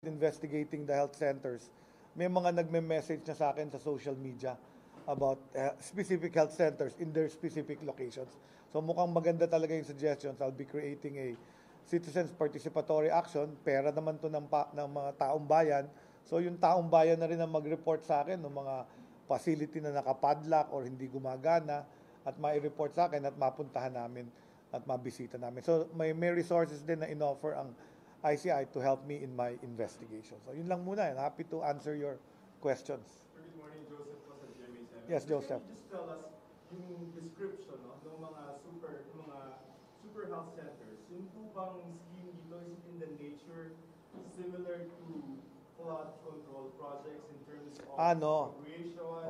investigating the health centers, may mga nagme-message na sa akin sa social media about specific health centers in their specific locations. So mukhang maganda talaga yung suggestions. I'll be creating a citizens participatory action. Pera naman to ng mga taong bayan. So yung taong bayan na rin ang mag-report sa akin ng mga facility na nakapadlock or hindi gumagana at mai-report sa akin at mapuntahan namin at mabisita namin. So may resources din na in-offer ang ICI to help me in my investigation. So yun lang muna. Happy to answer your questions. Good morning, Joseph po sa GMA7. Yes, Joseph. Can you just tell us yung description ng mga super health centers? Yung po bang scheme dito is in the nature similar to flood control projects in terms of No.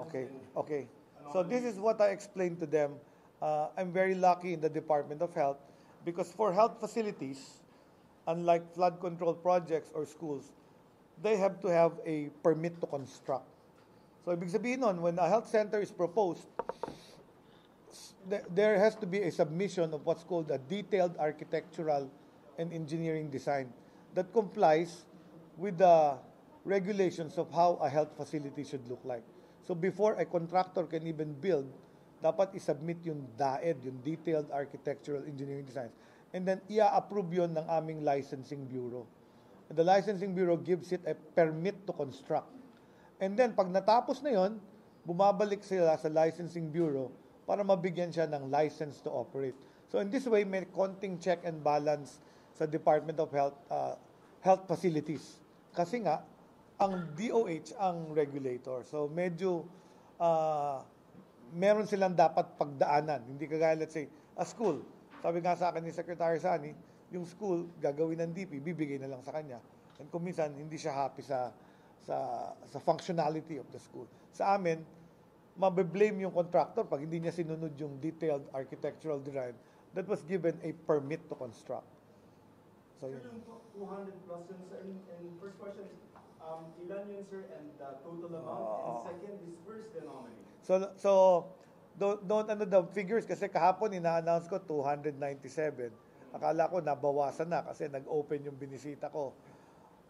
appropriation? Okay. So this is what I explained to them. I'm very lucky in the Department of Health because for health facilities, unlike flood control projects or schools, they have to have a permit to construct. So ibig sabihin nun, when a health center is proposed, there has to be a submission of what's called a detailed architectural and engineering design that complies with the regulations of how a health facility should look like. So before a contractor can even build, dapat isubmit yung DAED, yung Detailed Architectural Engineering Designs. And then, i-approve yun ng aming licensing bureau. And the licensing bureau gives it a permit to construct. And then, pag natapos na yun, bumabalik sila sa licensing bureau para mabigyan siya ng license to operate. So, in this way, may konting check and balance sa Department of Health, health facilities. Kasi nga, ang DOH ang regulator. So, medyo meron silang dapat pagdaanan. Hindi kagaya, let's say, a school. Sabi nga sa akin ni Secretary Sani, yung school, gagawin ng DP, bibigay na lang sa kanya. And kung minsan, hindi siya happy sa functionality of the school. Sa amin, mabe-blame yung contractor pag hindi niya sinunod yung detailed architectural design that was given a permit to construct. So, sir, yung 200 plus yun, sir, and first question is, ilan yun, sir, and the total amount? And second is, where's the anomaly? So don't the figures kasi kahapon ina-announce ko 297. Akala ko nabawasan na kasi nag-open yung binisita ko.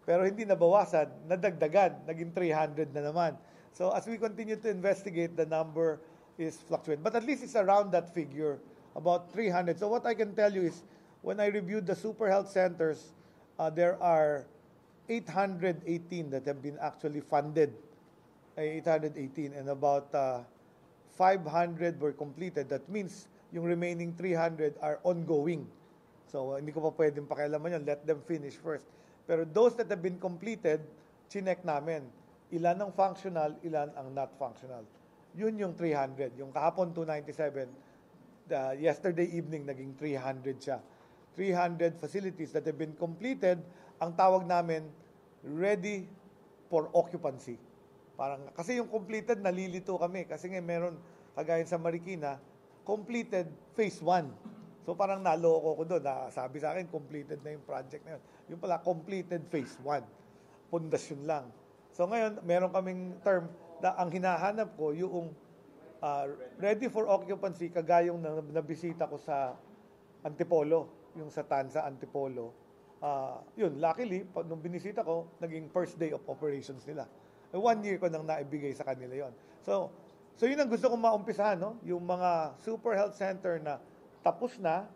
Pero hindi nabawasan, nadagdagan, naging 300 na naman. So as we continue to investigate, the number is fluctuating. But at least it's around that figure, about 300. So what I can tell you is, when I reviewed the super health centers, there are 818 that have been actually funded. 818 and about 500 were completed. That means yung remaining 300 are ongoing. So hindi ko pa pwedeng pakialaman yun. Let them finish first. Pero those that have been completed, chinek namin. Ilan ang functional, ilan ang not functional. Yun yung 300. Yung kahapon 297, yesterday evening naging 300 siya. 300 facilities that have been completed. Ang tawag namin, ready for occupancy. Kasi yung completed, nalilito kami. Kasi nga meron, kagaya sa Marikina, completed phase 1. So parang naloko ko doon. Sabi sa akin, completed na yung project na yun. Yung pala, completed phase 1. Pundasyon lang. So ngayon, meron kaming term na ang hinahanap ko, yung ready for occupancy, kagaya yung nabisita ko sa Antipolo, yung sa Tanza Antipolo. Yun, luckily, nung binisita ko, naging first day of operations nila. 1 year ko nang naibigay sa kanila yon. So yun ang gusto kong maumpisahan, no? Yung mga super health center na tapos na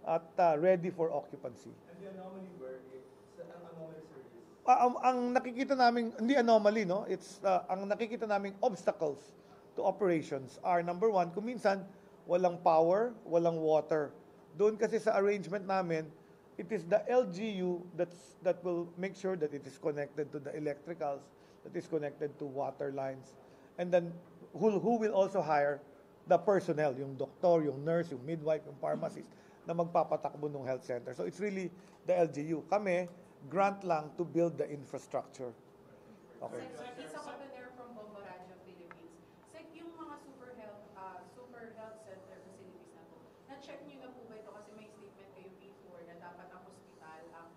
at ready for occupancy. And the anomaly where ang anomaly, sir, is? Ang nakikita namin, hindi anomaly, no? It's ang nakikita naming obstacles to operations are, number one, kung minsan walang power, walang water. Doon kasi sa arrangement namin, it is the LGU that will make sure that it is connected to the electricals, that is connected to water lines, and then who will also hire the personnel, yung doktor, yung nurse, yung midwife, yung pharmacist, na magpapatakbo ng health center. So it's really the LGU. Kami, grant lang to build the infrastructure. Okay. Sir, Isa Cotoner from Bombo Radio, Philippines. Sir, yung mga super health center facilities na po, na-check nyo na po ba ito? Kasi may statement kayo before na dapat ang hospital ang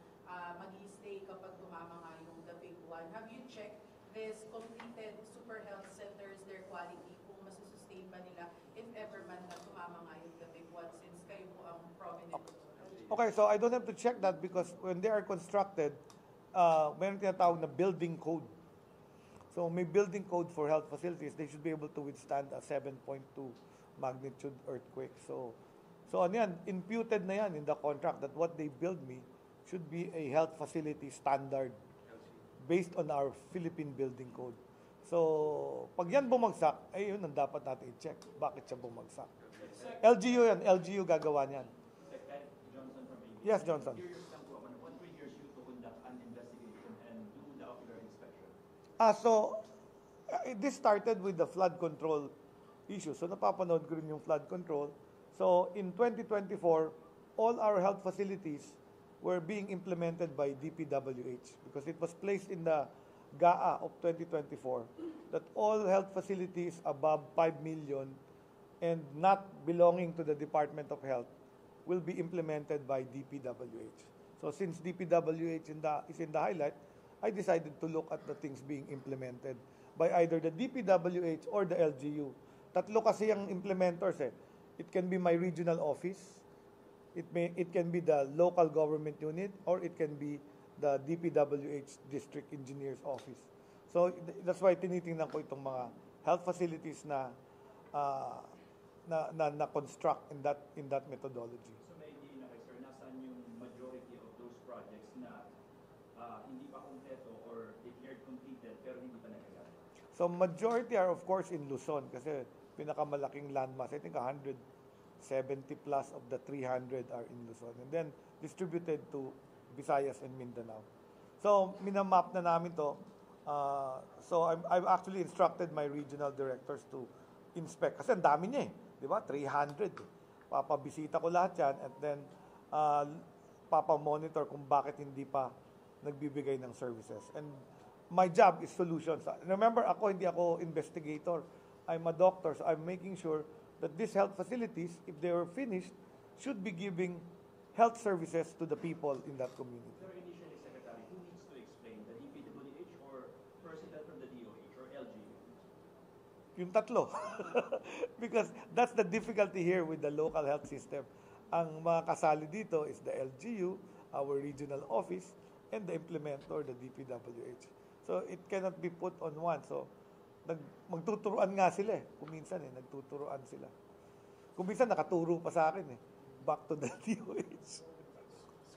mag-i-stay kapag tumama nga yung the big one. Have you checked this completed super health centers, their quality, kung masusustain ba nila if ever man na tumama nga yung the big one, since kayo po ang prominent? Okay, so I don't have to check that because when they are constructed, meron tinatawag na building code. So may building code for health facilities, they should be able to withstand a 7.2 magnitude earthquake. So ano yan, imputed na yan in the contract that what they build me should be a health facility standard based on our Philippine building code. So pag yan bumagsak, ay yun ang dapat natin i-check. Bakit siya bumagsak? LGU yan, LGU gagawa niyan. Secretary Johnson from ABS. Yes, Johnson. Curious lang po, what triggers you to conduct an investigation and do the ocular inspection? This started with the flood control issue. So napapanood ko rin yung flood control. So in 2024, all our health facilities were being implemented by DPWH because it was placed in the GAA of 2024 that all health facilities above 5 million and not belonging to the Department of Health will be implemented by DPWH. So since DPWH is in the highlight, I decided to look at the things being implemented by either the DPWH or the LGU. Tatlo kasi ang implementers eh. It can be my regional office, it can be the local government unit, or it can be the DPWH District Engineer's Office. So that's why tinitingnan ko itong mga health facilities na construct in that methodology. So may idea na kayo, sir, nasaan yung majority of those projects na hindi pa kompleto or declared completed pero hindi pa nagagamit? So majority are of course in Luzon kasi pinakamalaking landmass. I think 170 plus of the 300 are in Luzon. And then distributed to Visayas and Mindanao. So minamap na namin to. So I've actually instructed my regional directors to inspect. Kasi ang dami niya eh. Di ba? 300. Papabisita ko lahat yan and then papamonitor kung bakit hindi pa nagbibigay ng services. And my job is solutions. Remember, hindi ako investigator. I'm a doctor, so I'm making sure that these health facilities, if they were finished, should be giving health services to the people in that community. Pero initially, Secretary, who needs to explain? The DPWH or personnel from the DOH or LGU? Yung tatlo. Because that's the difficulty here with the local health system. Ang mga kasali dito is the LGU, our regional office, and the implementer, the DPWH. So it cannot be put on one. So magtuturuan nga sila eh. Kuminsan nagtuturuan sila. Kuminsan nakaturo pa sa akin eh. Back to the DOH. Sir,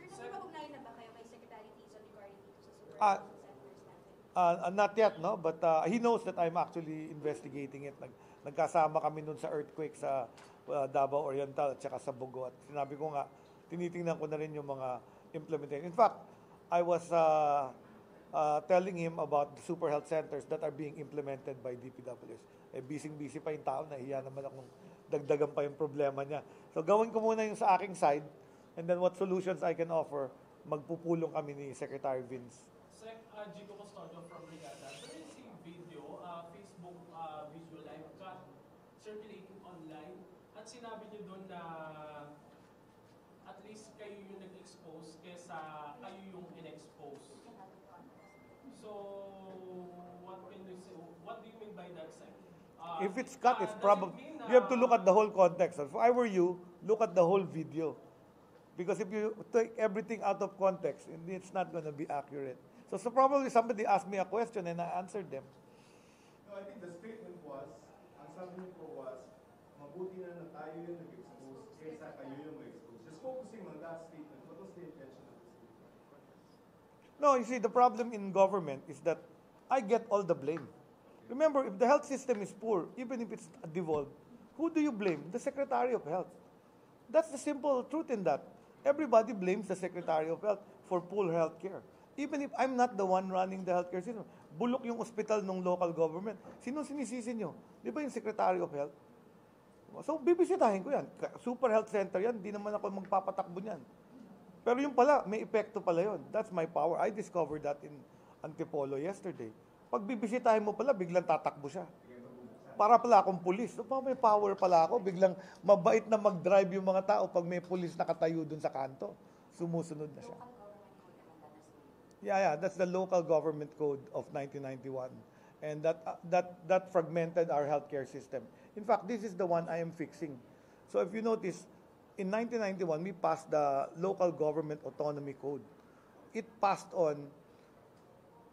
nakapag-ugnayan na ba kayo kay Secretary Tizon regarding dito sa super health centers natin? Not yet, no? But he knows that I'm actually investigating it. Nagkasama kami nun sa earthquake sa Davao Oriental at saka sa Bogo. At sinabi ko nga, tinitingnan ko na rin yung mga implementation. In fact, I was telling him about the super health centers that are being implemented by DPWS. Busy-busy pa yung tao, nahiya naman akong dagdagan pa yung problema niya. So gawin ko muna yung sa aking side, and then what solutions I can offer, magpupulong kami ni Secretary Vince. Sec, Gico Custodio from Brigada. There is a video, Facebook visual live cut circulating online at sinabi niyo doon na at least kayo yung nag-expose kesa kayo yung in-expose. So, what can you say? What do you mean by that, Sec? If it's cut, it's does it probably, mean, you have to look at the whole context. If I were you, look at the whole video. Because if you take everything out of context, it's not going to be accurate. So probably somebody asked me a question and I answered them. No, I think the statement was, ang sabi niyo po was, mabuti na tayo yung nag-expose kaysa kayo yung mag-expose. Just focusing on that statement. What was the intention of the statement? No, you see, the problem in government is that I get all the blame. Remember, if the health system is poor, even if it's devolved, who do you blame? The Secretary of Health. That's the simple truth in that. Everybody blames the Secretary of Health for poor health care. Even if I'm not the one running the healthcare system. Bulok yung ospital ng local government. Sino sinisisi nyo? Di ba yung Secretary of Health? So, bibisitahin ko yan. Super health center yan, di naman ako magpapatakbo niyan. Pero yung pala, may epekto pala yun. That's my power. I discovered that in Antipolo yesterday. Pag bibisitahin mo pala, biglang tatakbo siya. Para pala akong pulis. So, may power pala ako. Biglang mabait na mag-drive yung mga tao pag may pulis nakatayo dun sa kanto. Sumusunod na siya. Yeah, that's the local government code of 1991. And that fragmented our healthcare system. In fact, this is the one I am fixing. So if you notice, in 1991, we passed the Local Government Autonomy Code. It passed on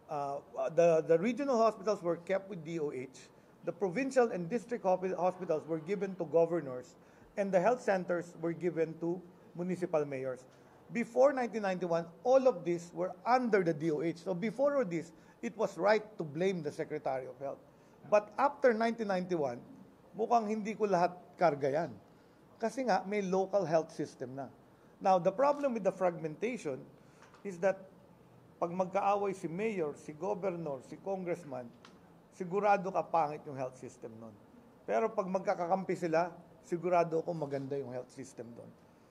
The regional hospitals were kept with DOH. The provincial and district hospitals were given to governors, and the health centers were given to municipal mayors. Before 1991, all of these were under the DOH. So before all this, it was right to blame the Secretary of Health. But after 1991, mukhang hindi ko lahat karga yan. Kasi nga, may local health system na. Now, the problem with the fragmentation is that pag magkaaway si mayor, si governor, si congressman, sigurado ka pangit yung health system nun. Pero pag magkakakampi sila, sigurado ako maganda yung health system doon.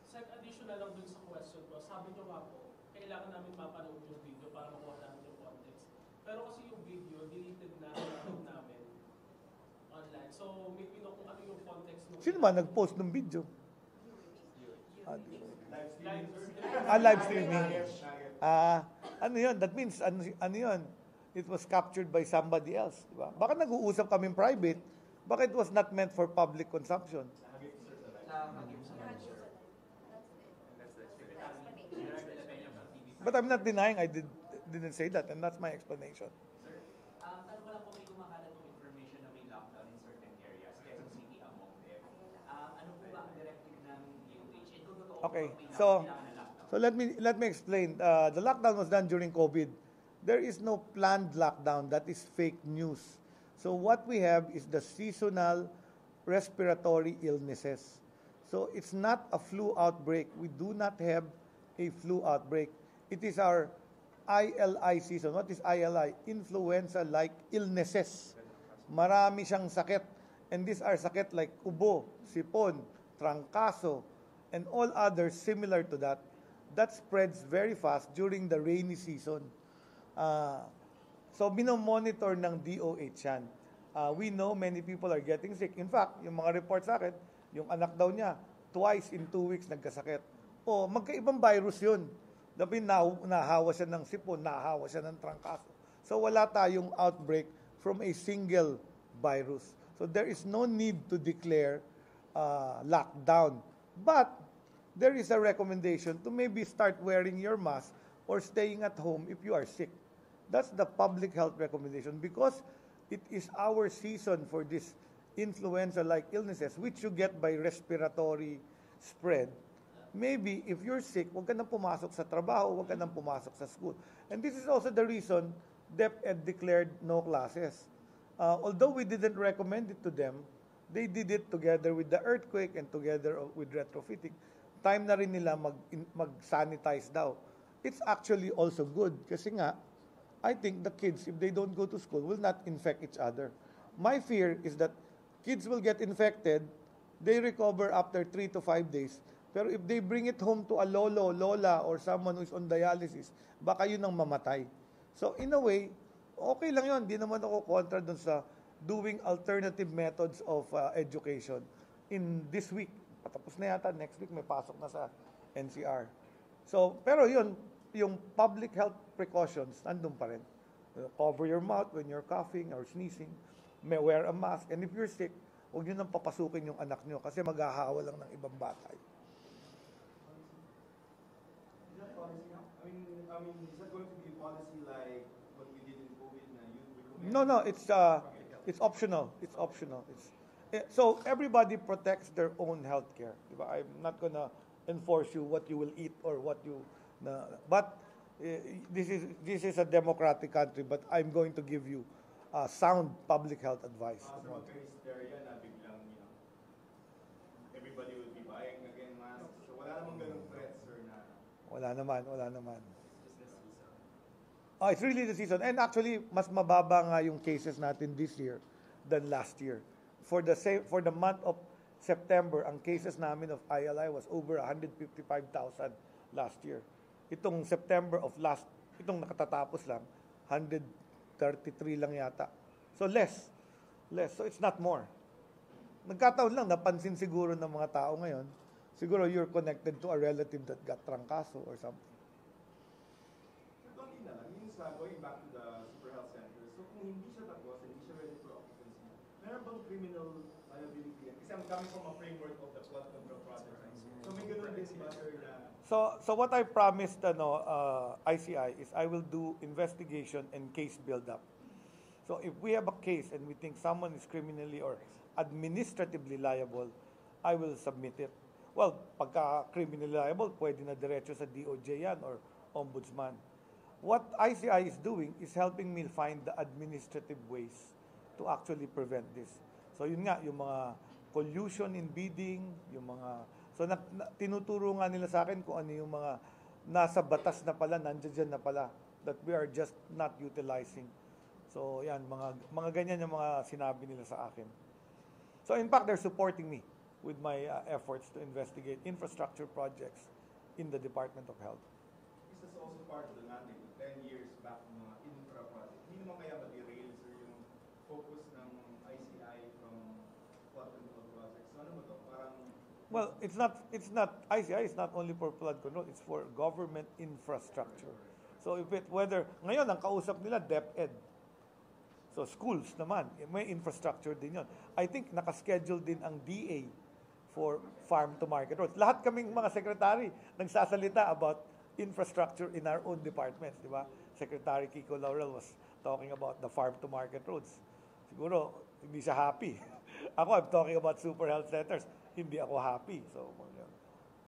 Sir, additional lang dun sa question ko, sabi nyo nga po, kailangan namin mapanood yung video para makuha namin yung context. Pero kasi yung video, deleted na namin online. So, may pino kung ano yung context nung... Sino ba nag-post ng video? Live streaming. Live streaming. Ano yun? That means, ano yun? It was captured by somebody else. Diba? Baka nag-uusap kami private, baka it was not meant for public consumption. But I'm not denying I didn't say that, and that's my explanation. Sir, tanong ko lang po, may kumakalat ng information na may lockdown in certain areas, Quezon City among them. Ano po ba ang directive ng DOH? And kung totoo Okay, po, may so kailangan na lockdown? so let me explain. The lockdown was done during COVID. There is no planned lockdown. That is fake news. So what we have is the seasonal respiratory illnesses. So it's not a flu outbreak. We do not have a flu outbreak. It is our ILI season. What is ILI? Influenza-like illnesses. Marami siyang sakit. And these are sakit like ubo, sipon, trangkaso, and all others similar to that. That spreads very fast during the rainy season. So, minomonitor ng DOH yan. We know many people are getting sick. In fact, yung mga report sa akin, yung anak daw niya, twice in 2 weeks nagkasakit. O, magkaibang virus yun. Dabi nahawa siya ng sipon, nahawa siya ng trangkaso. So, wala tayong outbreak from a single virus. So, there is no need to declare lockdown. But, there is a recommendation to maybe start wearing your mask or staying at home if you are sick. That's the public health recommendation because it is our season for this influenza-like illnesses which you get by respiratory spread. Maybe if you're sick, huwag ka nang pumasok sa trabaho, huwag ka nang pumasok sa school. And this is also the reason DepEd declared no classes. Although we didn't recommend it to them, they did it together with the earthquake and together with retrofitting. Time na rin nila mag-sanitize daw. It's actually also good kasi nga, I think the kids, if they don't go to school, will not infect each other. My fear is that kids will get infected, they recover after 3 to 5 days, pero if they bring it home to a lolo, lola, or someone who is on dialysis, baka yun ang mamatay. So in a way, okay lang yun. Di naman ako kontra dun sa doing alternative methods of education. In this week, patapos na yata, next week may pasok na sa NCR. So, pero yun, yung public health precautions, nandun pa rin. Cover your mouth when you're coughing or sneezing. May wear a mask. And if you're sick, huwag nyo nang papasukin yung anak nyo kasi maghahawa lang ng ibang bata. Is that policy now? I mean, is that going to be a policy like what we did in COVID na you recommend? No, it's optional. It's optional. So everybody protects their own health care. Diba? I'm not gonna enforce you what you will eat or what you. But this is a democratic country. But I'm going to give you sound public health advice. So hysteria na biglang, everybody will be buying again masks. So wala namang ganung threats or na. Wala naman. It's really the season. And actually, mas mababa nga yung cases natin this year than last year. For the month of September, ang cases namin of ILI was over 155,000 last year. Itong September of itong nakatatapos lang, 133 lang yata. So less. So it's not more. Nagkataon lang, napansin siguro ng mga tao ngayon, siguro you're connected to a relative that got trangkaso or something. Konti na lang, yung sa going back to the super health center, so kung hindi siya tapos, hindi siya ready for occupancy, meron bang criminal liability yan? Kasi I'm coming from a framework of the flood control project. So may ganun din si Butter na So what I promised ICI is I will do investigation and case build-up. So if we have a case and we think someone is criminally or administratively liable, I will submit it. Well, pagka criminally liable, pwede na diretso sa DOJ yan or ombudsman. What ICI is doing is helping me find the administrative ways to actually prevent this. So yun nga, yung mga collusion in bidding, yung mga... So tinuturo nga nila sa akin kung ano yung mga nasa batas na pala, nandiyan na pala, that we are just not utilizing. So yan, mga ganyan yung mga sinabi nila sa akin. So in fact, they're supporting me with my efforts to investigate infrastructure projects in the Department of Health. This is also part of the mandate, 10 years back ng mga infra project. Hindi naman kaya ma-derail, sir, yung focus ng ICI from flood control projects. So ano ba to? Parang... Well, it's not ICI is not only for flood control, it's for government infrastructure. So ngayon ang kausap nila DepEd. So schools naman, may infrastructure din yon. I think nakaschedule din ang DA for farm to market roads. Lahat kaming mga secretary nagsasalita about infrastructure in our own departments, di ba? Secretary Kiko Laurel was talking about the farm to market roads. Siguro hindi siya happy. Ako, I'm talking about super health centers. Hindi ako happy. So,